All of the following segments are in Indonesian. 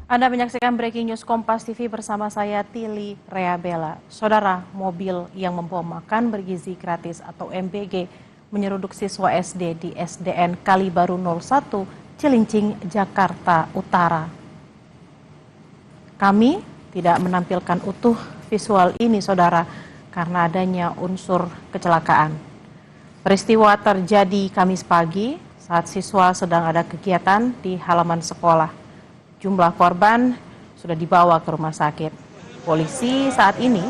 Anda menyaksikan Breaking News Kompas TV bersama saya Tili Reabella. Saudara, mobil yang membawa makan bergizi gratis atau MBG menyeruduk siswa SD di SDN Kalibaru 01, Cilincing, Jakarta Utara. Kami tidak menampilkan utuh visual ini, saudara, karena adanya unsur kecelakaan. Peristiwa terjadi Kamis pagi saat siswa sedang ada kegiatan di halaman sekolah. Jumlah korban sudah dibawa ke rumah sakit. Polisi saat ini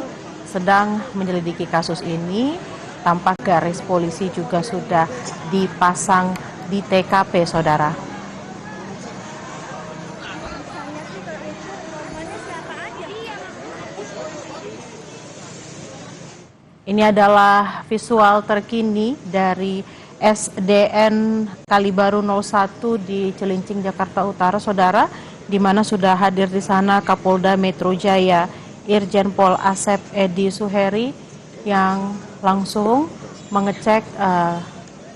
sedang menyelidiki kasus ini. Tampak garis polisi juga sudah dipasang di TKP, saudara. Ini adalah visual terkini dari SDN Kalibaru 01 di Cilincing, Jakarta Utara, saudara, di mana sudah hadir di sana Kapolda Metro Jaya, Irjen Pol Asep Edi Suheri, yang langsung mengecek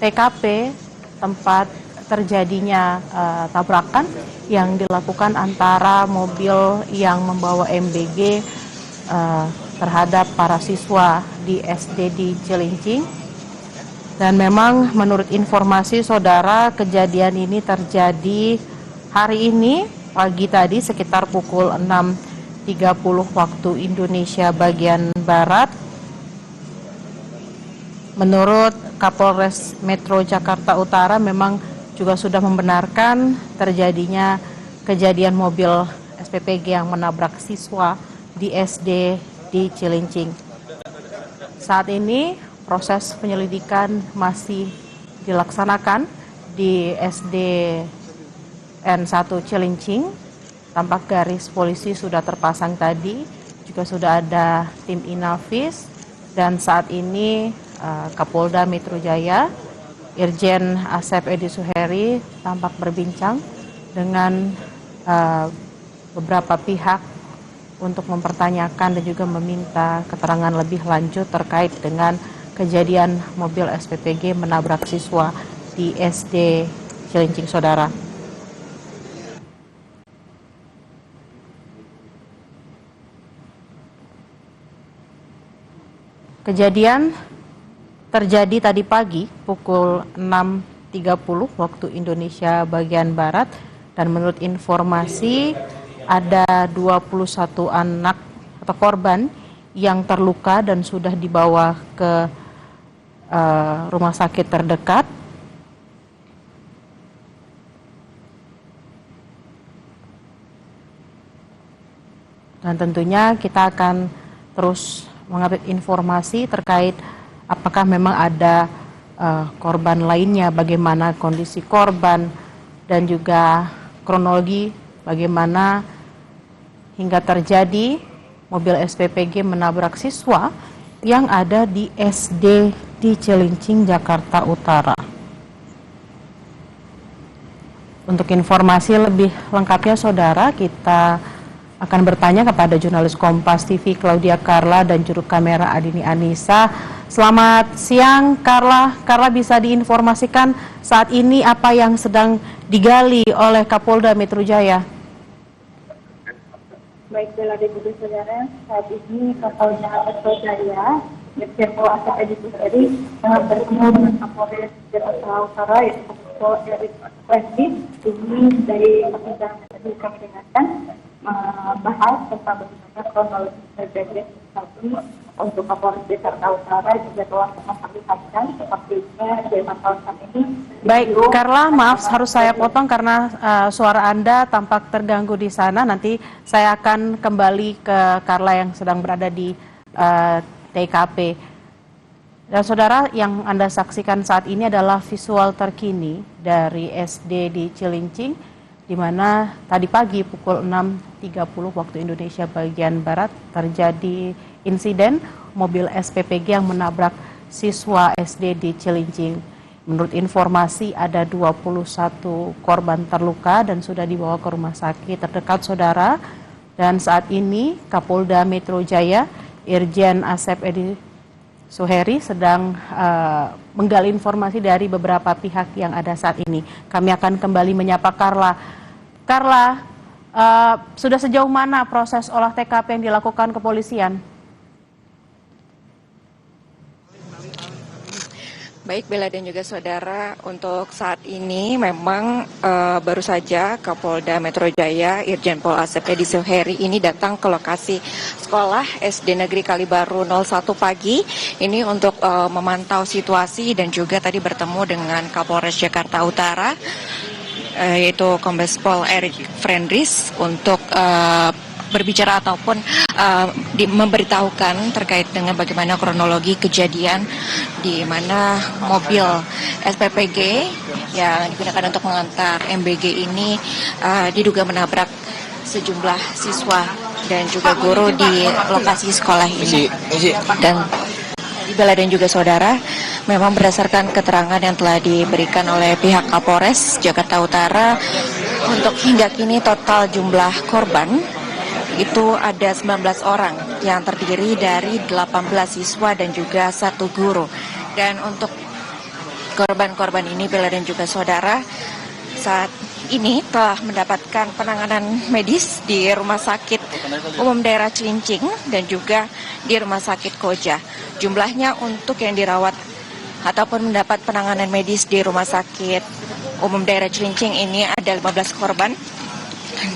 TKP tempat terjadinya tabrakan yang dilakukan antara mobil yang membawa MBG terhadap para siswa di SD di Cilincing. Dan memang menurut informasi saudara, kejadian ini terjadi hari ini pagi tadi sekitar pukul 6.30 waktu Indonesia bagian Barat. Menurut Kapolres Metro Jakarta Utara memang juga sudah membenarkan terjadinya kejadian mobil SPPG yang menabrak siswa di SD di Cilincing. Saat ini proses penyelidikan masih dilaksanakan di SDN 1 Cilincing. Tampak garis polisi sudah terpasang tadi, juga sudah ada tim Inafis, dan saat ini Kapolda Metro Jaya, Irjen Asep Edi Suheri tampak berbincang dengan beberapa pihak untuk mempertanyakan dan juga meminta keterangan lebih lanjut terkait dengan kejadian mobil SPPG menabrak siswa di SD Cilincing, saudara. Kejadian terjadi tadi pagi pukul 6.30 waktu Indonesia bagian Barat, dan menurut informasi ada 21 anak atau korban yang terluka dan sudah dibawa ke rumah sakit terdekat. Dan tentunya kita akan terus mengupdate informasi terkait apakah memang ada korban lainnya, bagaimana kondisi korban, dan juga kronologi bagaimana hingga terjadi mobil SPPG menabrak siswa yang ada di SD di Cilincing, Jakarta Utara. Untuk informasi lebih lengkapnya, saudara, kita akan bertanya kepada jurnalis Kompas TV Claudia Carla dan juru kamera Adini Anissa. Selamat siang, Carla. Carla, bisa diinformasikan saat ini apa yang sedang digali oleh Kapolda Metro Jaya? Baik, Bella dan juga saudara, saat ini Kapolda Metro Jaya, Irjen Pol Asep Edi Suheri, bertemu dengan Kapolres Jakarta Utara, yaitu Kompol Erik Lesdi. Ini dari persidangan tadi kami dengarkan bahas tentang bagaimana kronologi terjadi satu untuk Kapolres Jakarta Utara juga telah memperlihatkan sepertinya dari kawasan ini. Baik, Carla, maaf harus saya potong karena suara Anda tampak terganggu di sana. Nanti saya akan kembali ke Carla yang sedang berada di TKP. Dan saudara, yang Anda saksikan saat ini adalah visual terkini dari SD di Cilincing, di mana tadi pagi pukul 6.30 waktu Indonesia bagian Barat terjadi insiden mobil SPPG yang menabrak siswa SD di Cilincing. Menurut informasi ada 21 korban terluka dan sudah dibawa ke rumah sakit terdekat, saudara. Dan saat ini Kapolda Metro Jaya, Irjen Asep Edi Suheri sedang menggali informasi dari beberapa pihak yang ada saat ini. Kami akan kembali menyapa Carla. Carla, Sudah sejauh mana proses olah TKP yang dilakukan kepolisian? Baik Bella dan juga saudara, untuk saat ini memang baru saja Kapolda Metro Jaya Irjen Pol Asep Edi Suheri ini datang ke lokasi sekolah SD Negeri Kalibaru 01 pagi ini untuk memantau situasi dan juga tadi bertemu dengan Kapolres Jakarta Utara yaitu Kombes Pol Erik Frendris untuk berbicara ataupun memberitahukan terkait dengan bagaimana kronologi kejadian di mana mobil SPPG yang digunakan untuk mengantar MBG ini diduga menabrak sejumlah siswa dan juga guru di lokasi sekolah ini. Dan Bella dan juga saudara, memang berdasarkan keterangan yang telah diberikan oleh pihak Kapolres Jakarta Utara, untuk hingga kini total jumlah korban itu ada 19 orang yang terdiri dari 18 siswa dan juga 1 guru. Dan untuk korban-korban ini, Bella dan juga saudara, saat ini telah mendapatkan penanganan medis di Rumah Sakit Umum Daerah Cilincing dan juga di Rumah Sakit Koja. Jumlahnya untuk yang dirawat ataupun mendapat penanganan medis di Rumah Sakit Umum Daerah Cilincing ini ada 15 korban.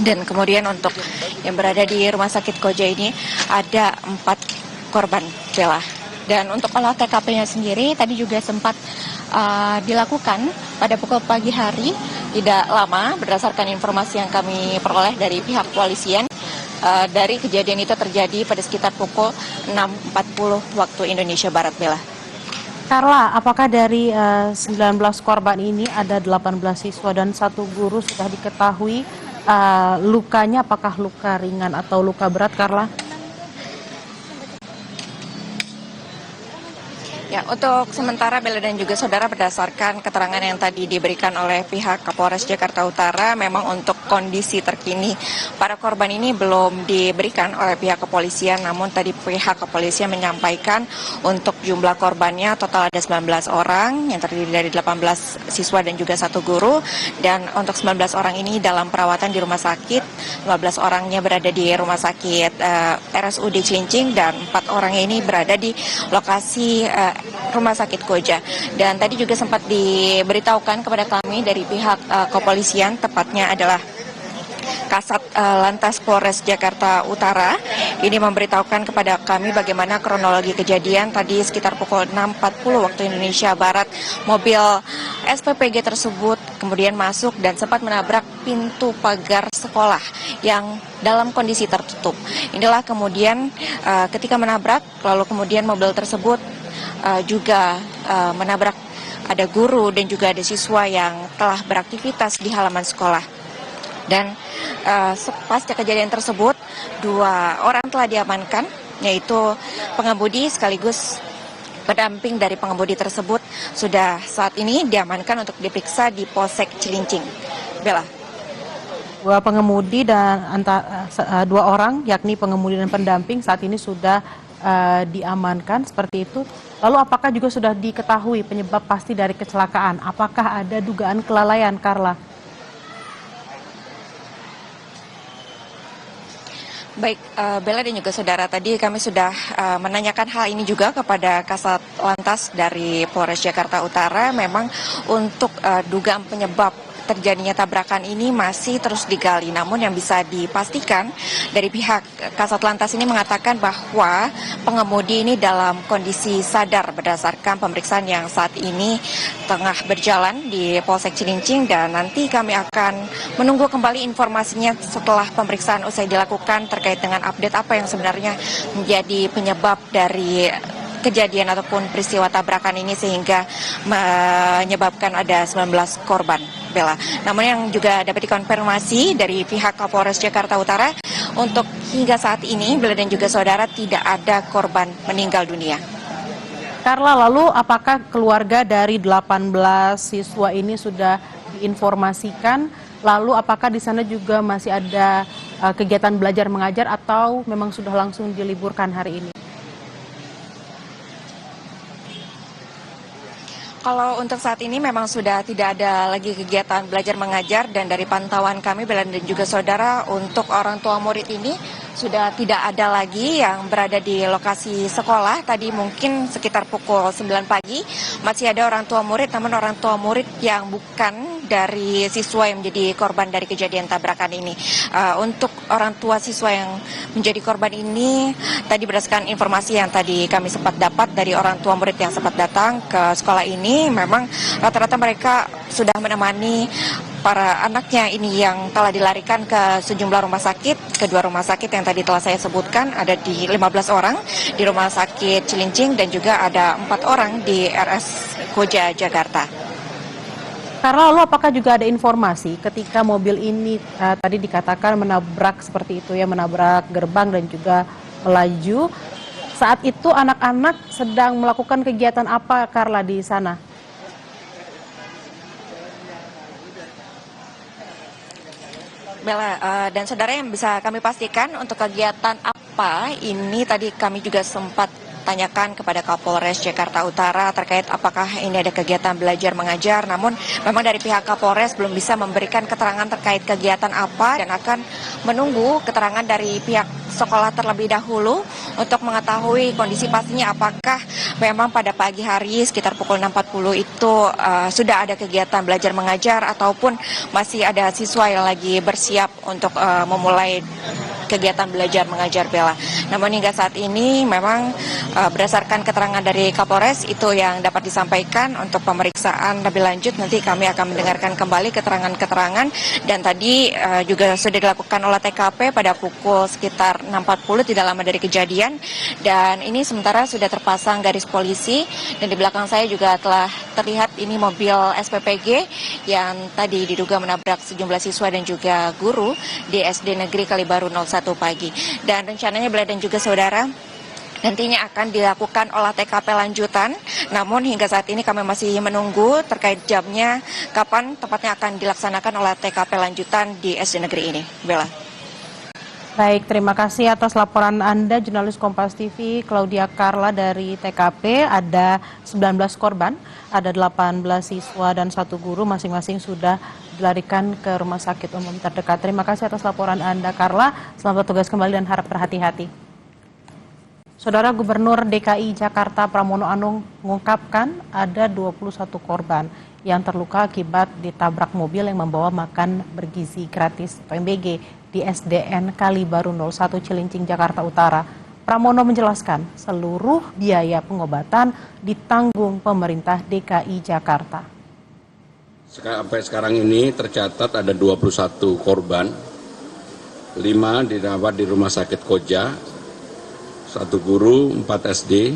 Dan kemudian untuk yang berada di Rumah Sakit Koja ini ada 4 korban, Bella. Dan untuk olah TKP-nya sendiri tadi juga sempat dilakukan pada pukul pagi hari, tidak lama berdasarkan informasi yang kami peroleh dari pihak kepolisian. Dari kejadian itu terjadi pada sekitar pukul 6.40 waktu Indonesia Barat, Bella. Carla, apakah dari 19 korban ini ada 18 siswa dan 1 guru sudah diketahui lukanya, apakah luka ringan atau luka berat, Carla? Ya, untuk sementara Bella dan juga saudara, berdasarkan keterangan yang tadi diberikan oleh pihak Kapolres Jakarta Utara, memang untuk kondisi terkini para korban ini belum diberikan oleh pihak kepolisian, namun tadi pihak kepolisian menyampaikan untuk jumlah korbannya total ada 19 orang yang terdiri dari 18 siswa dan juga 1 guru, dan untuk 19 orang ini dalam perawatan di rumah sakit, 15 orangnya berada di rumah sakit RSUD Cilincing dan 4 orang ini berada di lokasi Rumah Sakit Koja. Dan tadi juga sempat diberitahukan kepada kami dari pihak kepolisian, tepatnya adalah Kasat Lantas Polres Jakarta Utara, ini memberitahukan kepada kami bagaimana kronologi kejadian. Tadi sekitar pukul 6.40 waktu Indonesia Barat, mobil SPPG tersebut kemudian masuk dan sempat menabrak pintu pagar sekolah yang dalam kondisi tertutup. Inilah kemudian ketika menabrak, lalu kemudian mobil tersebut juga menabrak ada guru dan juga ada siswa yang telah beraktivitas di halaman sekolah. Dan pasca kejadian tersebut 2 orang telah diamankan, yaitu pengemudi sekaligus pendamping dari pengemudi tersebut sudah saat ini diamankan untuk diperiksa di Polsek Cilincing. Bella. 2 pengemudi dan 2 orang, yakni pengemudi dan pendamping, saat ini sudah diamankan seperti itu. Lalu apakah juga sudah diketahui penyebab pasti dari kecelakaan? Apakah ada dugaan kelalaian, Carla? Baik, Bella dan juga saudara, tadi kami sudah menanyakan hal ini juga kepada Kasat Lantas dari Polres Jakarta Utara. Memang untuk dugaan penyebab terjadinya tabrakan ini masih terus digali. Namun yang bisa dipastikan dari pihak Kasat Lantas ini mengatakan bahwa pengemudi ini dalam kondisi sadar berdasarkan pemeriksaan yang saat ini tengah berjalan di Polsek Cilincing, dan nanti kami akan menunggu kembali informasinya setelah pemeriksaan usai dilakukan terkait dengan update apa yang sebenarnya menjadi penyebab dari kejadian ataupun peristiwa tabrakan ini sehingga menyebabkan ada 19 korban, Bella. Namun yang juga dapat dikonfirmasi dari pihak Kapolres Jakarta Utara, untuk hingga saat ini Bella dan juga saudara tidak ada korban meninggal dunia. Carla, lalu apakah keluarga dari 18 siswa ini sudah diinformasikan? Lalu apakah di sana juga masih ada kegiatan belajar mengajar atau memang sudah langsung diliburkan hari ini? Kalau untuk saat ini memang sudah tidak ada lagi kegiatan belajar mengajar, dan dari pantauan kami Bella dan juga saudara, untuk orang tua murid ini sudah tidak ada lagi yang berada di lokasi sekolah. Tadi mungkin sekitar pukul 9 pagi masih ada orang tua murid, namun orang tua murid yang bukan dari siswa yang menjadi korban dari kejadian tabrakan ini. Untuk orang tua siswa yang menjadi korban ini, tadi berdasarkan informasi yang tadi kami sempat dapat dari orang tua murid yang sempat datang ke sekolah ini, memang rata-rata mereka sudah menemani para anaknya ini yang telah dilarikan ke sejumlah rumah sakit. Kedua rumah sakit yang tadi telah saya sebutkan ada di 15 orang di Rumah Sakit Cilincing, dan juga ada 4 orang di RS Koja, Jakarta. Karena lalu apakah juga ada informasi ketika mobil ini tadi dikatakan menabrak seperti itu ya, menabrak gerbang dan juga melaju, saat itu anak-anak sedang melakukan kegiatan apa, Carla, di sana? Bella dan saudara, yang bisa kami pastikan untuk kegiatan apa ini tadi kami juga sempat tanyakan kepada Kapolres Jakarta Utara terkait apakah ini ada kegiatan belajar mengajar, namun memang dari pihak Kapolres belum bisa memberikan keterangan terkait kegiatan apa, dan akan menunggu keterangan dari pihak sekolah terlebih dahulu untuk mengetahui kondisi pastinya apakah memang pada pagi hari sekitar pukul 6.40 itu sudah ada kegiatan belajar mengajar ataupun masih ada siswa yang lagi bersiap untuk memulai kegiatan belajar mengajar, Bella. Namun hingga saat ini memang berdasarkan keterangan dari Kapolres itu yang dapat disampaikan. Untuk pemeriksaan lebih lanjut nanti kami akan mendengarkan kembali keterangan-keterangan, dan tadi juga sudah dilakukan olah TKP pada pukul sekitar 6.40 tidak lama dari kejadian, dan ini sementara sudah terpasang garis polisi, dan di belakang saya juga telah terlihat ini mobil SPPG yang tadi diduga menabrak sejumlah siswa dan juga guru di SD Negeri Kalibaru 01 pagi. Dan rencananya Bella dan juga saudara, nantinya akan dilakukan olah TKP lanjutan, namun hingga saat ini kami masih menunggu terkait jamnya kapan tepatnya akan dilaksanakan olah TKP lanjutan di SD Negeri ini. Bella. Baik, terima kasih atas laporan Anda, jurnalis Kompas TV Claudia Carla dari TKP. Ada 19 korban, ada 18 siswa dan 1 guru, masing-masing sudah dilarikan ke rumah sakit umum terdekat. Terima kasih atas laporan Anda, Carla. Selamat bertugas kembali dan harap berhati-hati. Saudara, Gubernur DKI Jakarta Pramono Anung mengungkapkan ada 21 korban yang terluka akibat ditabrak mobil yang membawa makan bergizi gratis (PMBG) di SDN Kalibaru 01 Cilincing, Jakarta Utara. Pramono menjelaskan seluruh biaya pengobatan ditanggung pemerintah DKI Jakarta. Sampai sekarang ini tercatat ada 21 korban, 5 dirawat di Rumah Sakit Koja, 1 guru, 4 SD,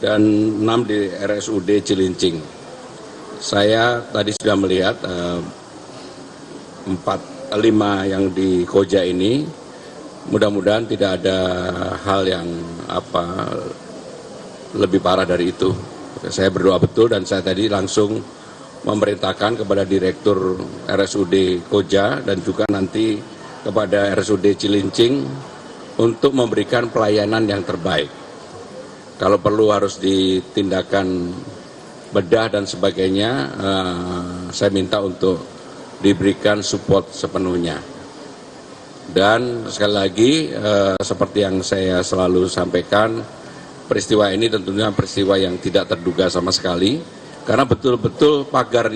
dan 6 di RSUD Cilincing. Saya tadi sudah melihat 5 yang di Koja ini, mudah-mudahan tidak ada hal yang lebih parah dari itu. Saya berdoa betul, dan saya tadi langsung memerintahkan kepada Direktur RSUD Koja dan juga nanti kepada RSUD Cilincing untuk memberikan pelayanan yang terbaik. Kalau perlu harus ditindakan bedah dan sebagainya, saya minta untuk diberikan support sepenuhnya. Dan sekali lagi, seperti yang saya selalu sampaikan, peristiwa ini tentunya peristiwa yang tidak terduga sama sekali, karena betul-betul pagar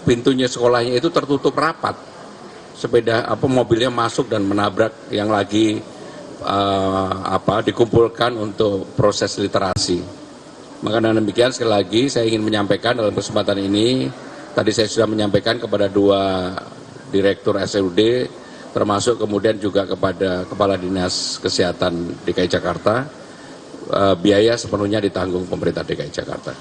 pintunya sekolahnya itu tertutup rapat. Mobilnya masuk dan menabrak yang lagi dikumpulkan untuk proses literasi. Maka dengan demikian, sekali lagi saya ingin menyampaikan dalam kesempatan ini, tadi saya sudah menyampaikan kepada 2 direktur SUD, termasuk kemudian juga kepada Kepala Dinas Kesehatan DKI Jakarta, biaya sepenuhnya ditanggung pemerintah DKI Jakarta.